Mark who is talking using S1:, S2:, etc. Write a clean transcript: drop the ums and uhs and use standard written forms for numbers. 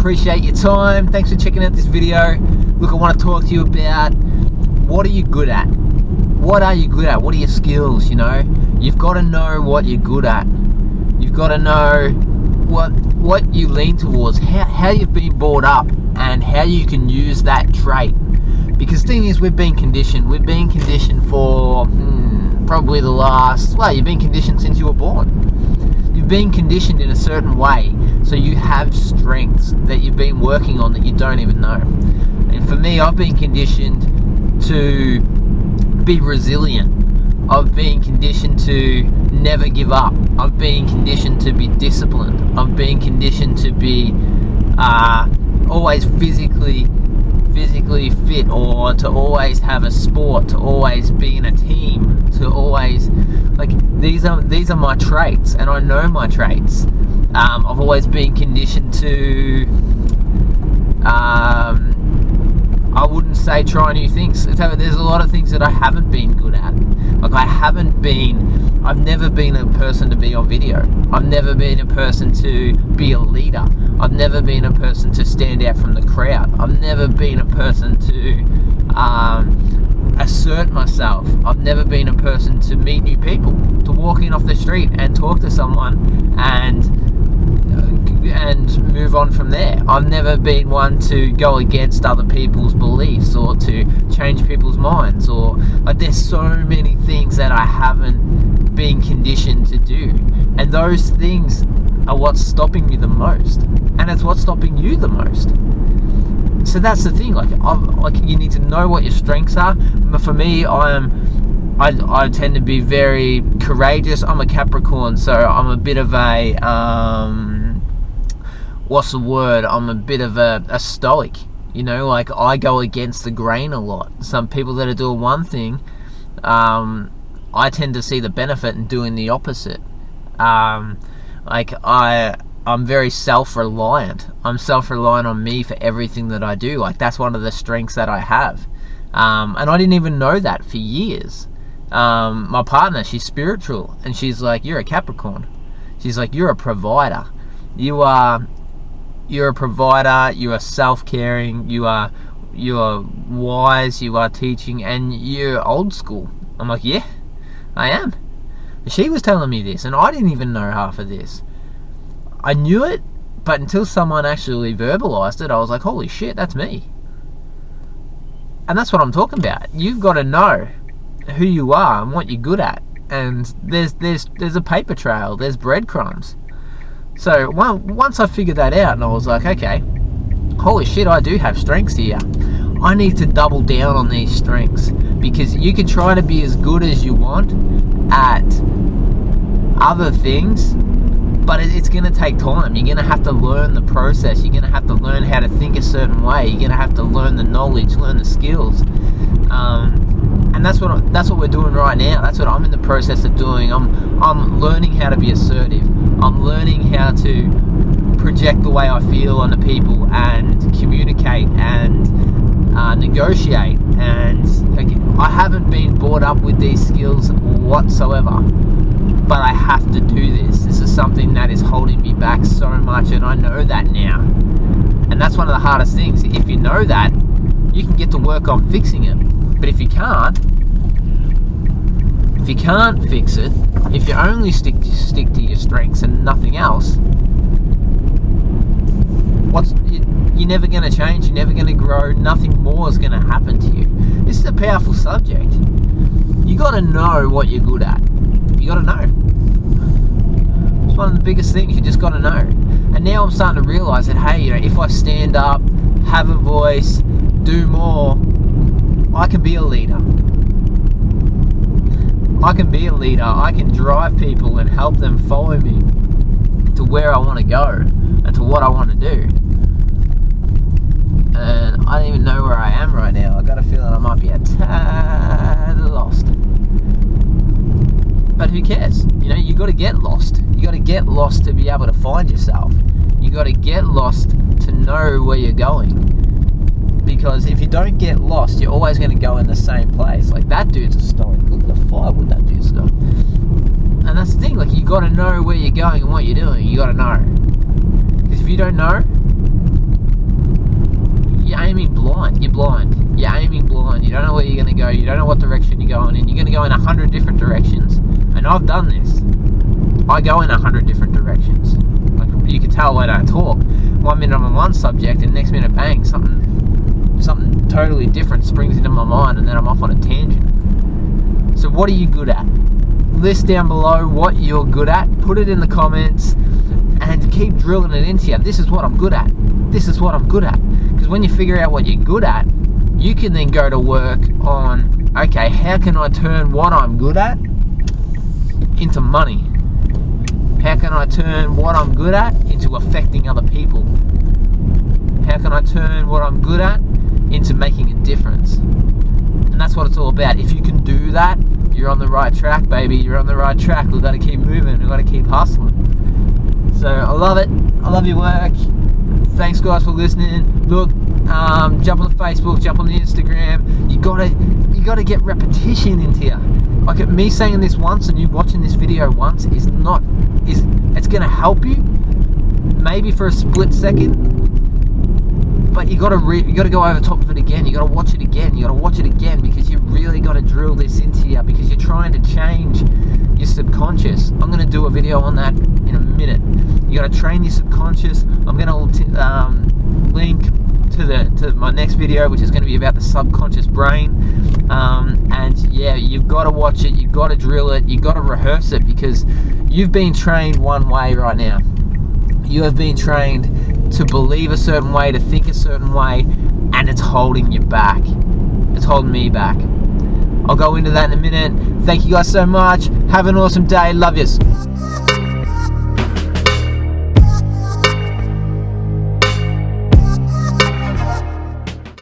S1: appreciate your time. Thanks for checking out this video. Look, I want to talk to you about what are you good at? What are you good at? What are your skills, you know? You've got to know what you're good at. You've got to know what you lean towards, how you've been brought up, and how you can use that trait. Because the thing is, we've been conditioned for probably you've been conditioned since you were born. You've been conditioned in a certain way, so you have strengths that you've been working on that you don't even know. And for me, I've been conditioned to be resilient. I've been conditioned to never give up. I've been conditioned to be disciplined. I've been conditioned to be always physically fit, or to always have a sport, to always be in a team, to always, like, these are my traits, and I know my traits. I've always been conditioned to I wouldn't say try new things. There's a lot of things that I haven't been good at. Like, I've never been a person to be on video. I've never been a person to be a leader. I've never been a person to stand out from the crowd. I've never been a person to assert myself. I've never been a person to meet new people, to walk in off the street and talk to someone and move on from there. I've never been one to go against other people's beliefs or to change people's minds, or like, there's so many things that I haven't been conditioned to do, and those things are what's stopping me the most, and it's what's stopping you the most. So that's the thing, you need to know what your strengths are. But for me, I tend to be very courageous. I'm a Capricorn, so I'm a bit of a I'm a bit of a stoic, you know, like, I go against the grain a lot. Some people that are doing one thing, I tend to see the benefit in doing the opposite. I'm very self-reliant. I'm self-reliant on me for everything that I do. Like, that's one of the strengths that I have. And I didn't even know that for years. My partner, she's spiritual, and she's like, you're a Capricorn. She's like, you're a provider. You're a provider, you are self-caring, you are wise, you are teaching, and you're old school. I'm like, yeah, I am. She was telling me this, and I didn't even know half of this. I knew it, but until someone actually verbalized it, I was like, holy shit, that's me. And that's what I'm talking about. You've got to know who you are and what you're good at. And there's a paper trail, there's breadcrumbs. So once I figured that out, and I was like, okay, holy shit, I do have strengths here. I need to double down on these strengths, because you can try to be as good as you want at other things, but it's going to take time. You're going to have to learn the process. You're going to have to learn how to think a certain way. You're going to have to learn the knowledge, learn the skills. And that's what we're doing right now. That's what I'm in the process of doing. I'm learning how to be assertive. I'm learning how to project the way I feel onto people and communicate and negotiate. And I haven't been brought up with these skills whatsoever, but I have to do this. This is something that is holding me back so much, and I know that now. And that's one of the hardest things. If you know that, you can get to work on fixing it. But if you can't fix it, if you only stick to your strengths and nothing else, you're never going to change, you're never going to grow, nothing more is going to happen to you. This is a powerful subject. You got to know what you're good at. You got to know. It's one of the biggest things, you just got to know. And now I'm starting to realise that, hey, you know, if I stand up, have a voice, do more, I can be a leader. I can be a leader. I can drive people and help them follow me to where I want to go and to what I want to do. And I don't even know where I am right now. I got a feeling I might be a tad lost. But who cares? You know, you got to get lost. You got to get lost to be able to find yourself. You got to get lost to know where you're going. Because if you don't get lost, you're always going to go in the same place. Like, that dude's a stoic. Look at the firewood that dude's got. And that's the thing. Like, you got to know where you're going and what you're doing. You got to know. Because if you don't know, you're aiming blind. You're blind. You're aiming blind. You don't know where you're going to go. You don't know what direction you're going in. You're going to go in 100 different directions. And I've done this. I go in 100 different directions. Like, you can tell I don't talk. 1 minute I'm on one subject, and next minute, bang, something totally different springs into my mind, and then I'm off on a tangent. So what are you good at? List down below what you're good at. Put it in the comments, and keep drilling it into you. This is what I'm good at. This is what I'm good at. Because when you figure out what you're good at, you can then go to work on, okay, how can I turn what I'm good at into money? How can I turn what I'm good at into affecting other people? How can I turn what I'm good at into making a difference? And that's what it's all about. If you can do that, you're on the right track, baby. You're on the right track. We've got to keep moving. We've got to keep hustling. So I love it. I love your work. Thanks, guys, for listening. Look, jump on the Facebook, jump on the Instagram. You gotta get repetition into you. Like, me saying this once and you watching this video once it's gonna help you, maybe for a split second. But you gotta go over top of it again. You gotta watch it again. You gotta watch it again, because you really gotta drill this into you, because you're trying to change your subconscious. I'm gonna do a video on that in a minute. You gotta train your subconscious. I'm gonna link to my next video, which is going to be about the subconscious brain. And yeah, you've got to watch it. You've got to drill it. You've got to rehearse it, because you've been trained one way right now. You have been trained to believe a certain way, to think a certain way, and it's holding you back. It's holding me back. I'll go into that in a minute. Thank you guys so much. Have an awesome day. Love yous.